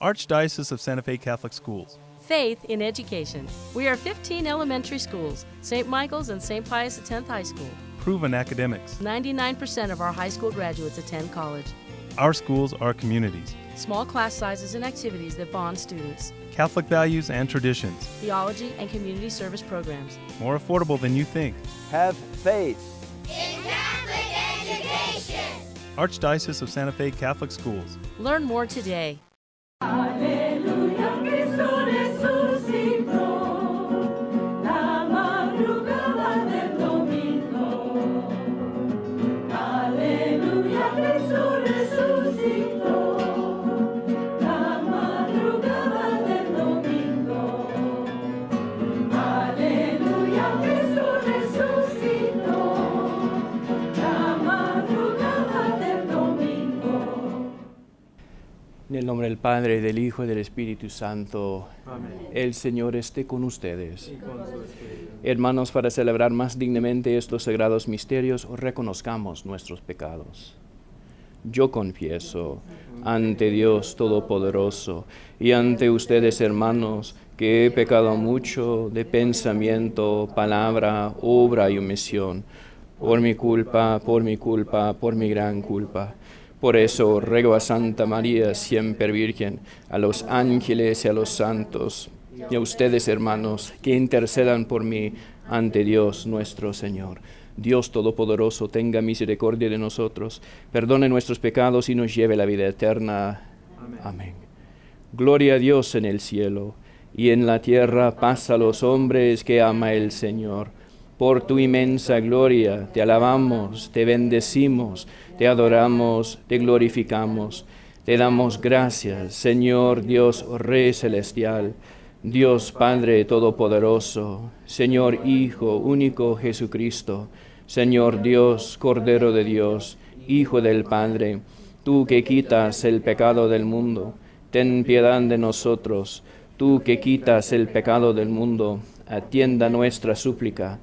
Archdiocese of Santa Fe Catholic Schools. Faith in education. We are 15 elementary schools, St. Michael's and St. Pius X High School. Proven academics. 99% of our high school graduates attend college. Our schools are communities. Small class sizes and activities that bond students. Catholic values and traditions. Theology and community service programs. More affordable than you think. Have faith in Catholic education. Archdiocese of Santa Fe Catholic Schools. Learn more today. Aleluya, Cristo resucitó, la madrugada del domingo. Aleluya, Cristo resucitó, la madrugada del domingo. Aleluya, Cristo resucitó, la madrugada del domingo. En el nombre del Padre, del Hijo y del Espíritu Santo. Amén. El Señor esté con ustedes. Hermanos, para celebrar más dignamente estos sagrados misterios, reconozcamos nuestros pecados. Yo confieso ante Dios Todopoderoso y ante ustedes, hermanos, que he pecado mucho de pensamiento, palabra, obra y omisión, por mi culpa, por mi gran culpa. Por eso ruego a Santa María, siempre Virgen, a los ángeles y a los santos, y a ustedes, hermanos, que intercedan por mí ante Dios nuestro Señor. Dios Todopoderoso, tenga misericordia de nosotros, perdone nuestros pecados y nos lleve a la vida eterna. Amén. Gloria a Dios en el cielo, y en la tierra paz a los hombres que ama el Señor. Por tu inmensa gloria te alabamos, te bendecimos, te adoramos, te glorificamos. Te damos gracias, Señor Dios Rey Celestial, Dios Padre Todopoderoso, Señor Hijo único Jesucristo, Señor Dios, Cordero de Dios, Hijo del Padre, tú que quitas el pecado del mundo, ten piedad de nosotros. Tú que quitas el pecado del mundo, atienda nuestra súplica.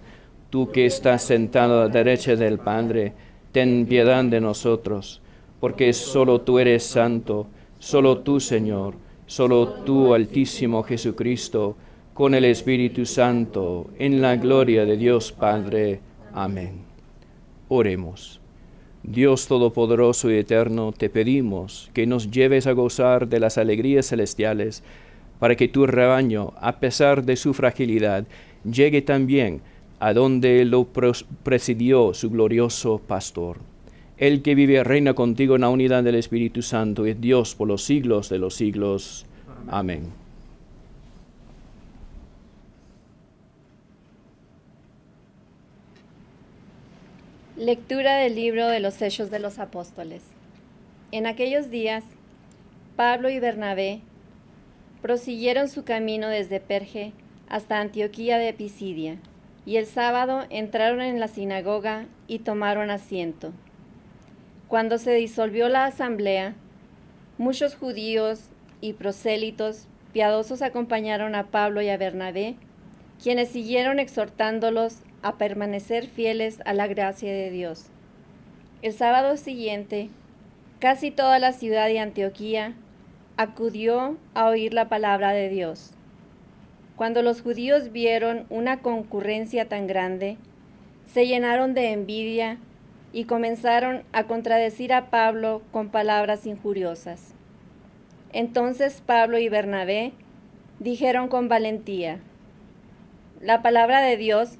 Tú que estás sentado a la derecha del Padre, ten piedad de nosotros, porque solo tú eres santo, solo tú, Señor, solo tú, Altísimo Jesucristo, con el Espíritu Santo, en la gloria de Dios Padre. Amén. Oremos. Dios Todopoderoso y Eterno, te pedimos que nos lleves a gozar de las alegrías celestiales, para que tu rebaño, a pesar de su fragilidad, llegue también a donde lo presidió su glorioso pastor. El que vive y reina contigo en la unidad del Espíritu Santo, es Dios por los siglos de los siglos. Amén. Lectura del libro de los Hechos de los Apóstoles. En aquellos días, Pablo y Bernabé prosiguieron su camino desde Perge hasta Antioquía de Pisidia, y el sábado entraron en la sinagoga y tomaron asiento. Cuando se disolvió la asamblea, muchos judíos y prosélitos piadosos acompañaron a Pablo y a Bernabé, quienes siguieron exhortándolos a permanecer fieles a la gracia de Dios. El sábado siguiente, casi toda la ciudad de Antioquía acudió a oír la palabra de Dios. Cuando los judíos vieron una concurrencia tan grande, se llenaron de envidia y comenzaron a contradecir a Pablo con palabras injuriosas. Entonces Pablo y Bernabé dijeron con valentía: la palabra de Dios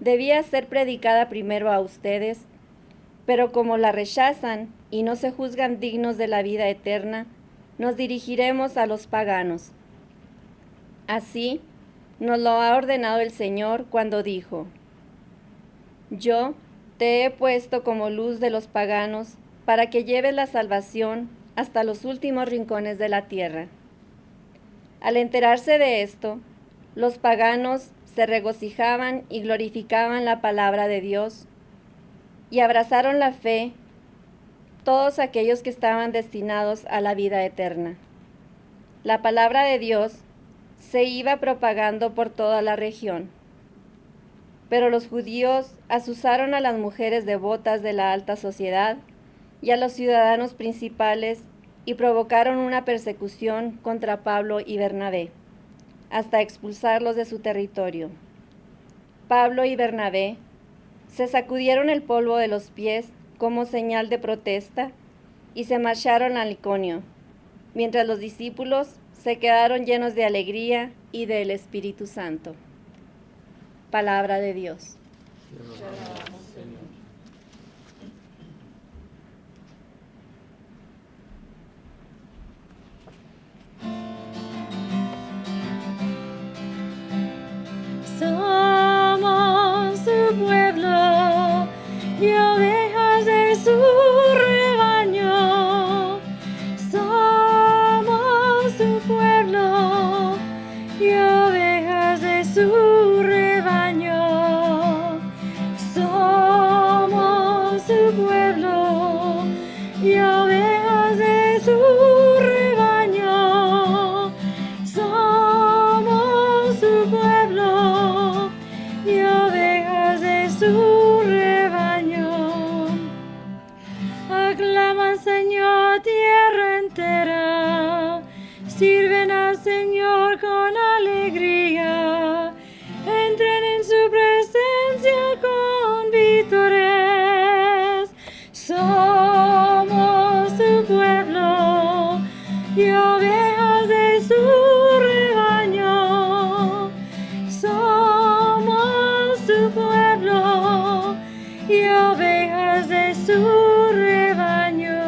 debía ser predicada primero a ustedes, pero como la rechazan y no se juzgan dignos de la vida eterna, nos dirigiremos a los paganos. Así nos lo ha ordenado el Señor cuando dijo: yo te he puesto como luz de los paganos para que lleves la salvación hasta los últimos rincones de la tierra. Al enterarse de esto, los paganos se regocijaban y glorificaban la palabra de Dios, y abrazaron la fe todos aquellos que estaban destinados a la vida eterna. La palabra de Dios se iba propagando por toda la región. Pero los judíos asusaron a las mujeres devotas de la alta sociedad y a los ciudadanos principales y provocaron una persecución contra Pablo y Bernabé, hasta expulsarlos de su territorio. Pablo y Bernabé se sacudieron el polvo de los pies como señal de protesta y se marcharon a Iconio, mientras los discípulos se quedaron llenos de alegría y del Espíritu Santo. Palabra de Dios. Somos su pueblo y ovejas de su rebaño. Somos su pueblo y ovejas de su rebaño. Somos su pueblo y ovejas de su rebaño. Somos su pueblo y ovejas de su rebaño. Aclaman, Señor, tierra entera, sirven al Señor con alegría, entren en su presencia con vítores. Somos su pueblo y ovejas de su rebaño. Somos su pueblo y ovejas de su rebaño.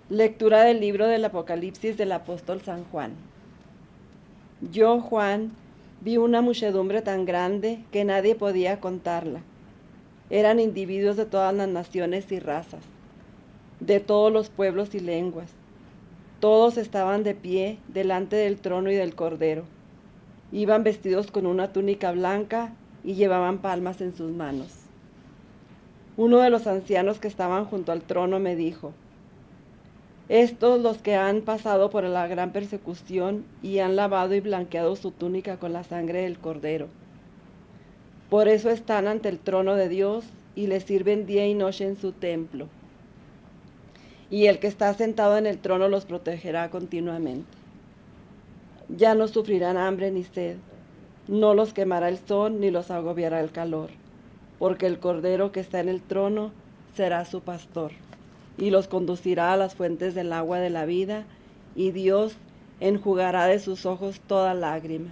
Lectura del libro del Apocalipsis del apóstol San Juan. Yo, Juan, vi una muchedumbre tan grande que nadie podía contarla. Eran individuos de todas las naciones y razas, de todos los pueblos y lenguas. Todos estaban de pie delante del trono y del Cordero. Iban vestidos con una túnica blanca y llevaban palmas en sus manos. Uno de los ancianos que estaban junto al trono me dijo: estos, los que han pasado por la gran persecución y han lavado y blanqueado su túnica con la sangre del Cordero. Por eso están ante el trono de Dios y le sirven día y noche en su templo. Y el que está sentado en el trono los protegerá continuamente. Ya no sufrirán hambre ni sed, no los quemará el sol ni los agobiará el calor, porque el Cordero que está en el trono será su pastor y los conducirá a las fuentes del agua de la vida, y Dios enjugará de sus ojos toda lágrima.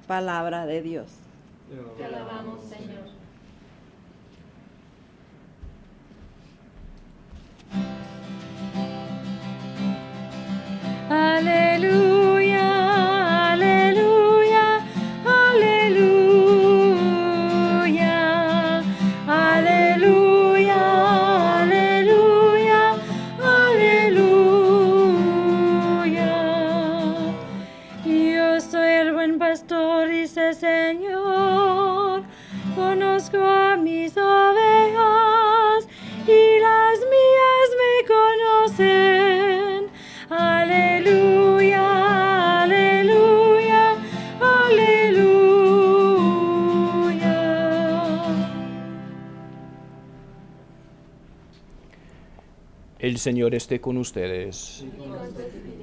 Palabra de Dios. Te alabamos, Señor. Aleluya, aleluya, aleluya, aleluya, aleluya, aleluya. Yo soy el buen pastor, dice el Señor, conozco a mis ovejas y las mías me conocen. Aleluya, aleluya, aleluya. El Señor esté con ustedes.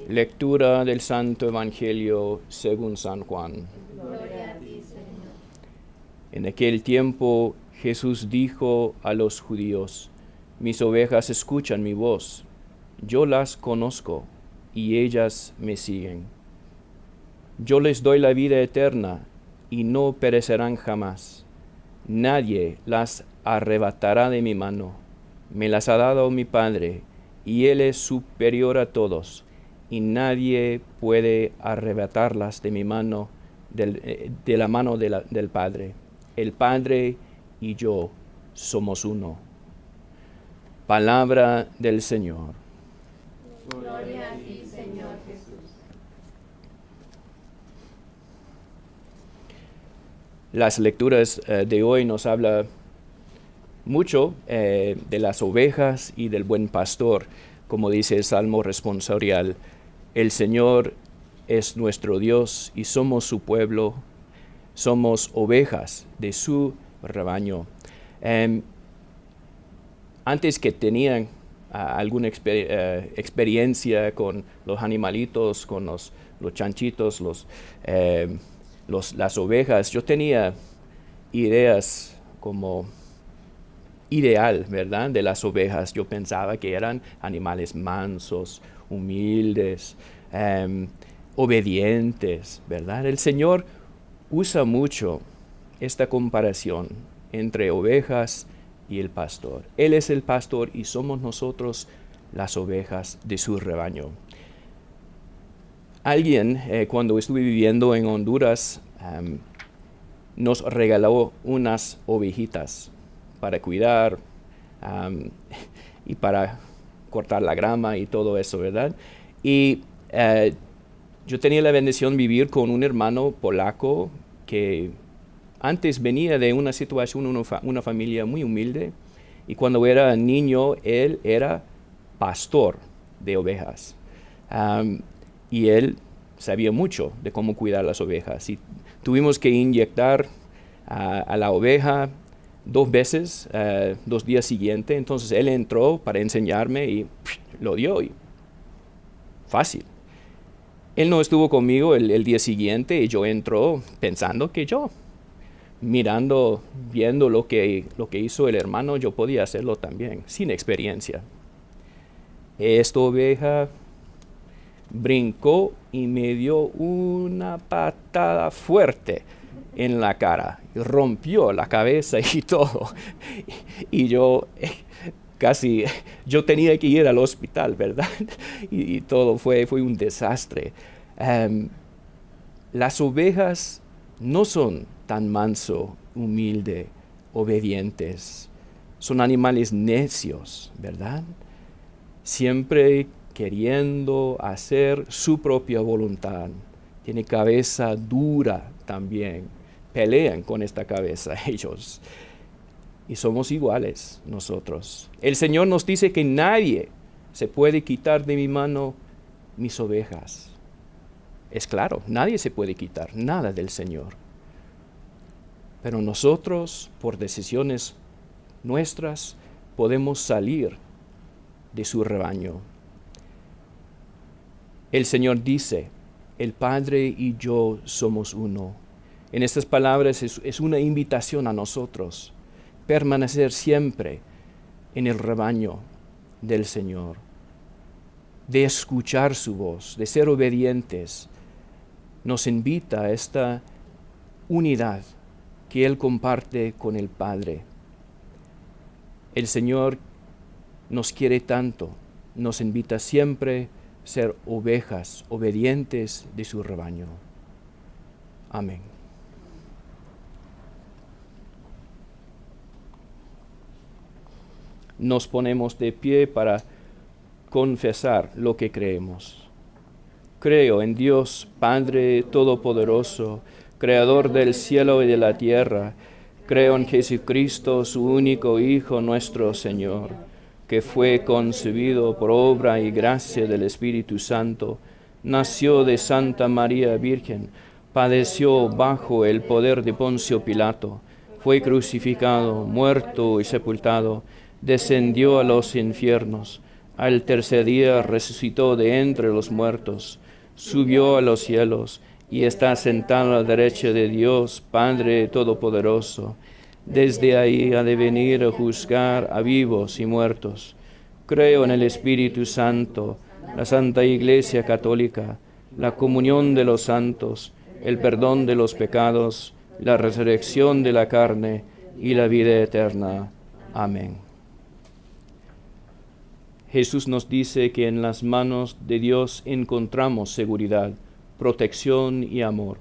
Lectura del Santo Evangelio según San Juan. En aquel tiempo Jesús dijo a los judíos: mis ovejas escuchan mi voz, yo las conozco y ellas me siguen. Yo les doy la vida eterna y no perecerán jamás. Nadie las arrebatará de mi mano. Me las ha dado mi Padre, y Él es superior a todos, y nadie puede arrebatarlas de mi mano, de la mano del Padre. El Padre y yo somos uno. Palabra del Señor. Gloria a ti, Señor Jesús. Las lecturas de hoy nos habla mucho de las ovejas y del buen pastor. Como dice el Salmo responsorial, el Señor es nuestro Dios y somos su pueblo, somos ovejas de su rebaño. Antes que tenían alguna experiencia con los animalitos, con los chanchitos, las ovejas, yo tenía ideas como ideal, ¿verdad?, de las ovejas. Yo pensaba que eran animales mansos, humildes, obedientes, ¿verdad? El Señor usa mucho esta comparación entre ovejas y el pastor. Él es el pastor y somos nosotros las ovejas de su rebaño. Alguien, cuando estuve viviendo en Honduras, nos regaló unas ovejitas para cuidar y para cortar la grama y todo eso, ¿verdad? Y yo tenía la bendición de vivir con un hermano polaco que antes venía de una situación, una familia muy humilde, y cuando era niño él era pastor de ovejas. Y él sabía mucho de cómo cuidar las ovejas. Y tuvimos que inyectar a la oveja 2 veces, 2 días siguientes. Entonces él entró para enseñarme y lo dio. Y fácil. Él no estuvo conmigo el día siguiente y yo entró pensando que yo, viendo lo que hizo el hermano, yo podía hacerlo también, sin experiencia. Esta oveja brincó y me dio una patada fuerte en la cara, y rompió la cabeza y todo. Y yo yo tenía que ir al hospital, ¿verdad? Y todo fue un desastre. Las ovejas no son tan manso, humilde, obedientes. Son animales necios, ¿verdad? Siempre queriendo hacer su propia voluntad. Tiene cabeza dura también. Pelean con esta cabeza ellos. Y somos iguales nosotros. El Señor nos dice que nadie se puede quitar de mi mano mis ovejas. Es claro, nadie se puede quitar nada del Señor. Pero nosotros, por decisiones nuestras, podemos salir de su rebaño. El Señor dice, el Padre y yo somos uno. En estas palabras es una invitación a nosotros, permanecer siempre en el rebaño del Señor, de escuchar su voz, de ser obedientes. Nos invita a esta unidad que Él comparte con el Padre. El Señor nos quiere tanto, nos invita siempre a ser ovejas obedientes de su rebaño. Amén. Nos ponemos de pie para confesar lo que creemos. Creo en Dios, Padre Todopoderoso, Creador del cielo y de la tierra. Creo en Jesucristo, su único Hijo, nuestro Señor, que fue concebido por obra y gracia del Espíritu Santo, nació de Santa María Virgen, padeció bajo el poder de Poncio Pilato, fue crucificado, muerto y sepultado, descendió a los infiernos, al tercer día resucitó de entre los muertos, subió a los cielos y está sentado a la derecha de Dios, Padre Todopoderoso. Desde ahí ha de venir a juzgar a vivos y muertos. Creo en el Espíritu Santo, la Santa Iglesia Católica, la comunión de los santos, el perdón de los pecados, la resurrección de la carne y la vida eterna. Amén. Jesús nos dice que en las manos de Dios encontramos seguridad, protección y amor.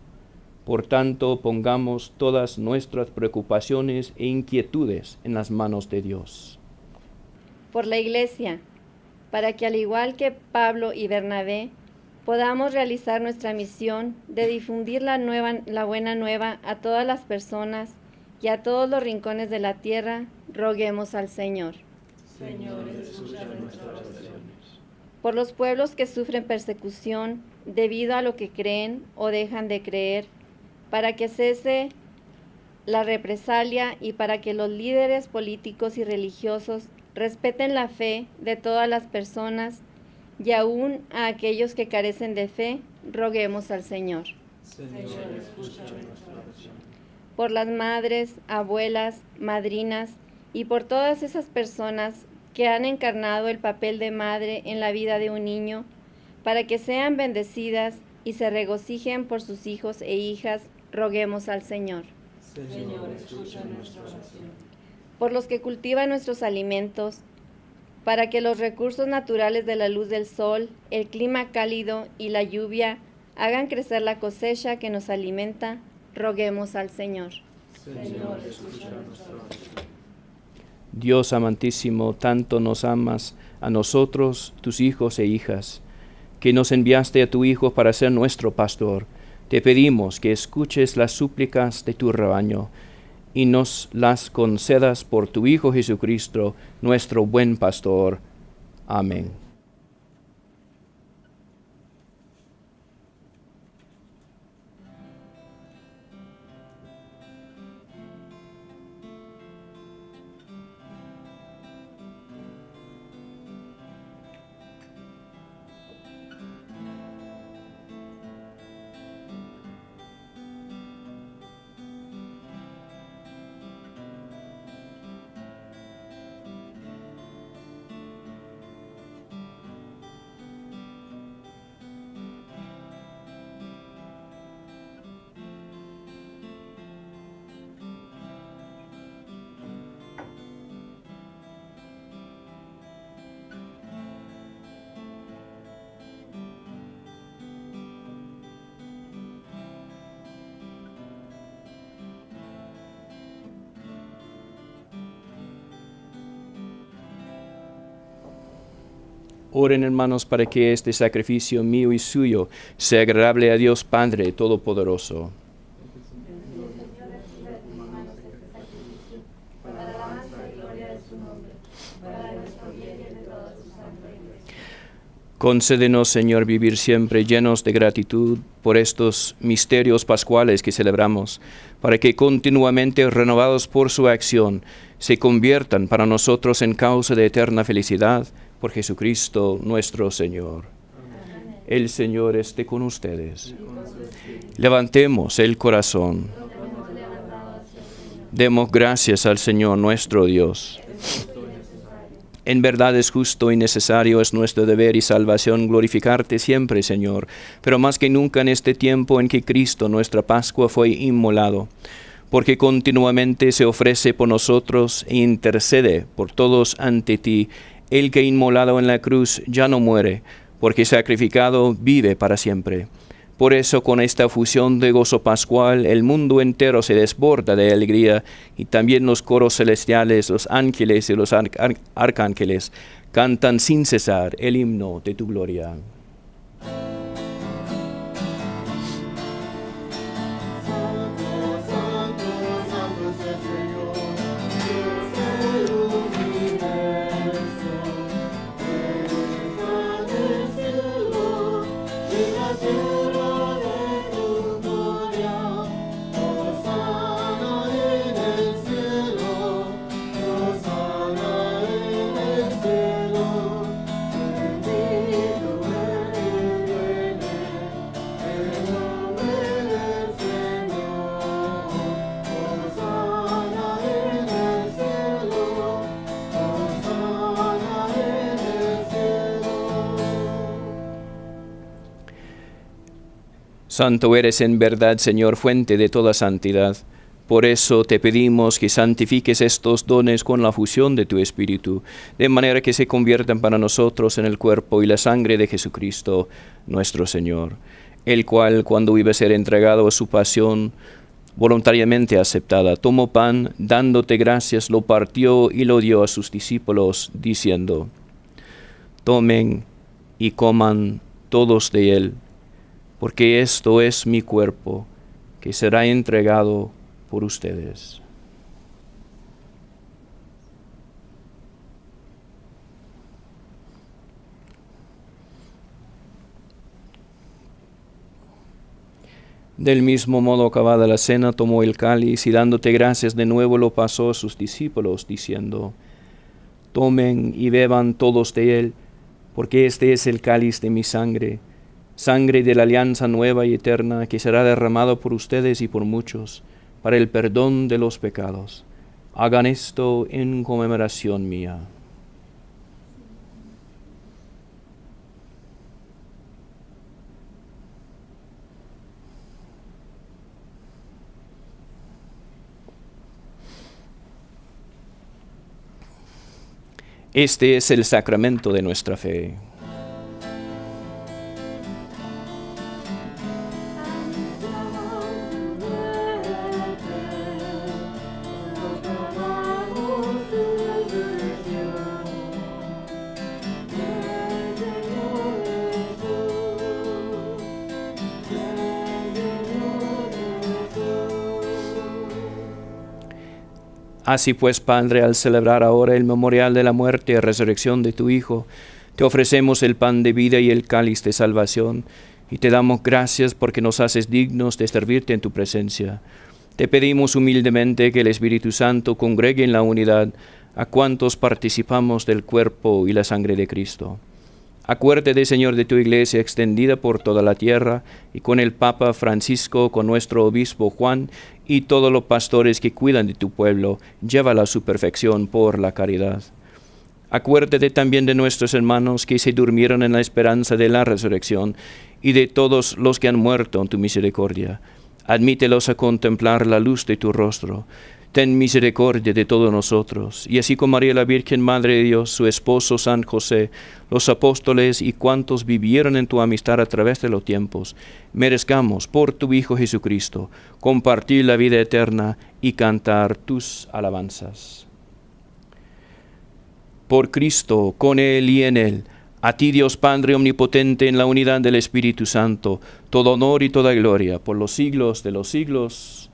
Por tanto, pongamos todas nuestras preocupaciones e inquietudes en las manos de Dios. Por la Iglesia, para que al igual que Pablo y Bernabé, podamos realizar nuestra misión de difundir la buena nueva a todas las personas y a todos los rincones de la tierra, roguemos al Señor. Señor, escucha nuestras oraciones. por los pueblos que sufren persecución debido a lo que creen o dejan de creer, para que cese la represalia y para que los líderes políticos y religiosos respeten la fe de todas las personas y aún a aquellos que carecen de fe, roguemos al Señor. Por las madres, abuelas, madrinas y por todas esas personas que han encarnado el papel de madre en la vida de un niño, para que sean bendecidas y se regocijen por sus hijos e hijas, roguemos al Señor. Señor, escucha nuestra oración. Por los que cultivan nuestros alimentos, para que los recursos naturales de la luz del sol, el clima cálido y la lluvia hagan crecer la cosecha que nos alimenta, roguemos al Señor. Señor, escucha nuestra oración. Dios amantísimo, tanto nos amas a nosotros, tus hijos e hijas, que nos enviaste a tu Hijo para ser nuestro pastor. Te pedimos que escuches las súplicas de tu rebaño y nos las concedas por tu Hijo Jesucristo, nuestro buen pastor. Amén. Oren, hermanos, para que este sacrificio mío y suyo sea agradable a Dios Padre Todopoderoso. Concédenos, Señor, vivir siempre llenos de gratitud por estos misterios pascuales que celebramos, para que continuamente renovados por su acción se conviertan para nosotros en causa de eterna felicidad, por Jesucristo nuestro Señor. Amén. El Señor esté con ustedes. Levantemos el corazón. Demos gracias al Señor nuestro Dios. En verdad es justo y necesario, es nuestro deber y salvación glorificarte siempre, Señor, pero más que nunca en este tiempo en que Cristo, nuestra Pascua, fue inmolado, porque continuamente se ofrece por nosotros e intercede por todos ante ti. El que inmolado en la cruz ya no muere, porque sacrificado vive para siempre. Por eso, con esta fusión de gozo pascual, el mundo entero se desborda de alegría, y también los coros celestiales, los ángeles y los arcángeles cantan sin cesar el himno de tu gloria. Santo eres en verdad, Señor, fuente de toda santidad. Por eso te pedimos que santifiques estos dones con la fusión de tu Espíritu, de manera que se conviertan para nosotros en el cuerpo y la sangre de Jesucristo, nuestro Señor, el cual, cuando iba a ser entregado a su pasión voluntariamente aceptada, tomó pan, dándote gracias, lo partió y lo dio a sus discípulos, diciendo: tomen y coman todos de él, porque esto es mi cuerpo, que será entregado por ustedes. Del mismo modo, acabada la cena, tomó el cáliz y dándote gracias de nuevo lo pasó a sus discípulos, diciendo: Tomen y beban todos de él, porque este es el cáliz de mi sangre, sangre de la alianza nueva y eterna, que será derramado por ustedes y por muchos, para el perdón de los pecados. Hagan esto en conmemoración mía. Este es el sacramento de nuestra fe. Así pues, Padre, al celebrar ahora el memorial de la muerte y resurrección de tu Hijo, te ofrecemos el pan de vida y el cáliz de salvación, y te damos gracias porque nos haces dignos de servirte en tu presencia. Te pedimos humildemente que el Espíritu Santo congregue en la unidad a cuantos participamos del cuerpo y la sangre de Cristo. Acuérdate, Señor, de tu iglesia extendida por toda la tierra, y con el Papa Francisco, con nuestro obispo Juan, y todos los pastores que cuidan de tu pueblo, llévala a su perfección por la caridad. Acuérdate también de nuestros hermanos que se durmieron en la esperanza de la resurrección, y de todos los que han muerto en tu misericordia. Admítelos a contemplar la luz de tu rostro. Ten misericordia de todos nosotros, y así como María la Virgen Madre de Dios, su esposo San José, los apóstoles y cuantos vivieron en tu amistad a través de los tiempos, merezcamos por tu Hijo Jesucristo compartir la vida eterna y cantar tus alabanzas. Por Cristo, con Él y en Él, a ti Dios Padre omnipotente en la unidad del Espíritu Santo, todo honor y toda gloria por los siglos de los siglos.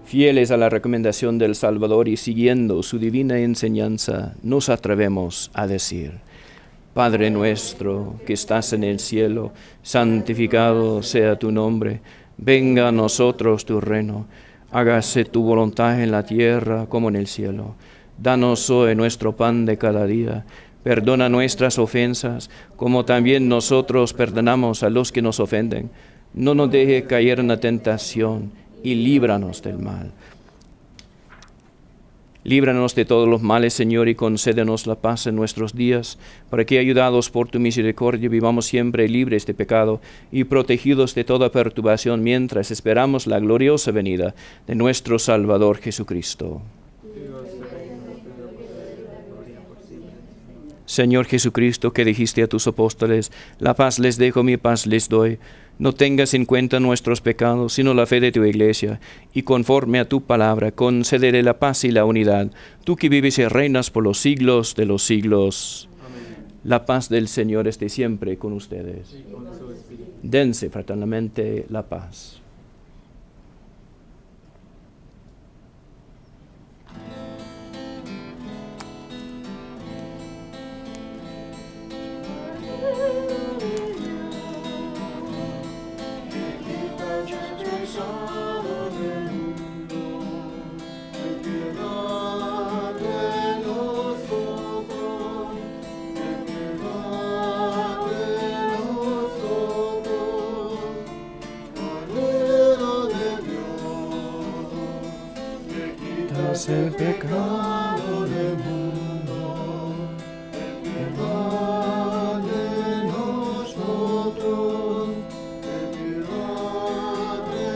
Fieles a la recomendación del Salvador y siguiendo su divina enseñanza, nos atrevemos a decir: Padre nuestro que estás en el cielo, santificado sea tu nombre, venga a nosotros tu reino, hágase tu voluntad en la tierra como en el cielo. Danos hoy nuestro pan de cada día, perdona nuestras ofensas, como también nosotros perdonamos a los que nos ofenden. No nos deje caer en la tentación, y líbranos del mal. Líbranos de todos los males, Señor, y concédenos la paz en nuestros días, para que, ayudados por tu misericordia, vivamos siempre libres de pecado y protegidos de toda perturbación, mientras esperamos la gloriosa venida de nuestro Salvador Jesucristo. Señor Jesucristo, que dijiste a tus apóstoles: la paz les dejo, mi paz les doy. No tengas en cuenta nuestros pecados, sino la fe de tu iglesia, y conforme a tu palabra, concédele la paz y la unidad, tú que vives y reinas por los siglos de los siglos. Amén. La paz del Señor esté siempre con ustedes. Sí, con su espíritu. Dense fraternalmente la paz. El pecado del mundo, el piedad de nosotros, el piedad de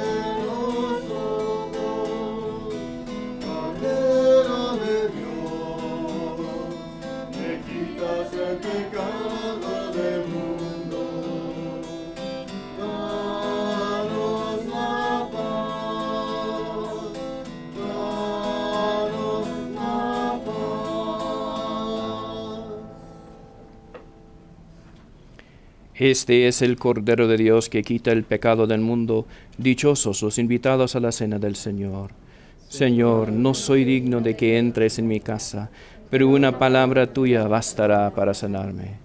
nosotros, Cordero de Dios, que quitas el pecado del mundo, danos la paz. Este es el Cordero de Dios que quita el pecado del mundo. Dichosos los invitados a la cena del Señor. Señor, no soy digno de que entres en mi casa, pero una palabra tuya bastará para sanarme.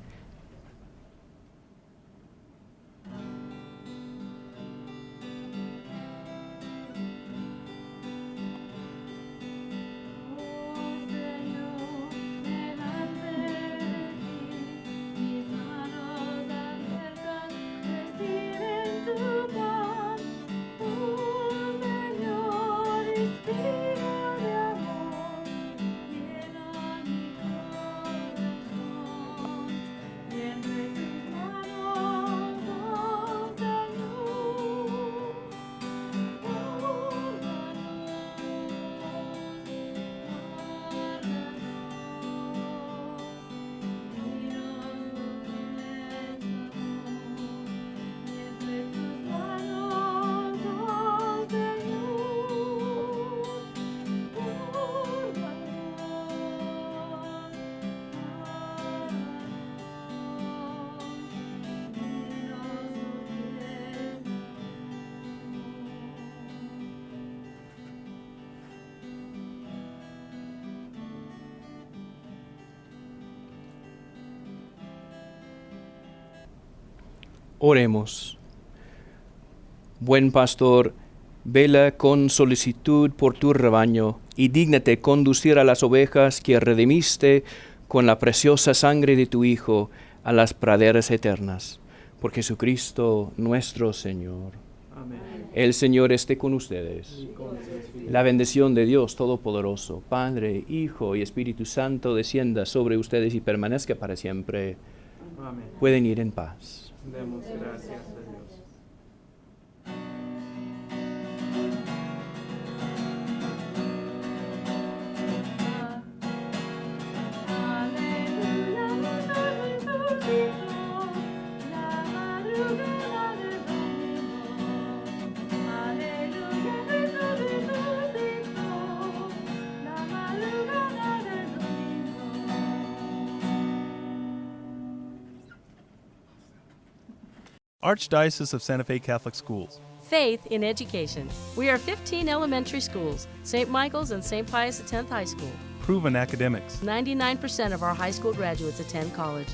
Oremos. Buen pastor, vela con solicitud por tu rebaño y dígnate conducir a las ovejas que redimiste con la preciosa sangre de tu Hijo a las praderas eternas. Por Jesucristo nuestro Señor. Amén. El Señor esté con ustedes. La bendición de Dios Todopoderoso, Padre, Hijo y Espíritu Santo, descienda sobre ustedes y permanezca para siempre. Amén. Pueden ir en paz. Demos gracias a Dios. Archdiocese of Santa Fe Catholic Schools. Faith in education. We are 15 elementary schools, St. Michael's and St. Pius X High School. Proven academics. 99% of our high school graduates attend college.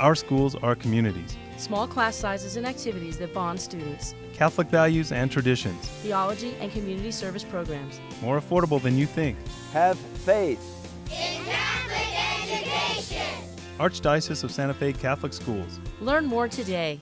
Our schools are communities. Small class sizes and activities that bond students. Catholic values and traditions. Theology and community service programs. More affordable than you think. Have faith. In Catholic education. Archdiocese of Santa Fe Catholic Schools. Learn more today.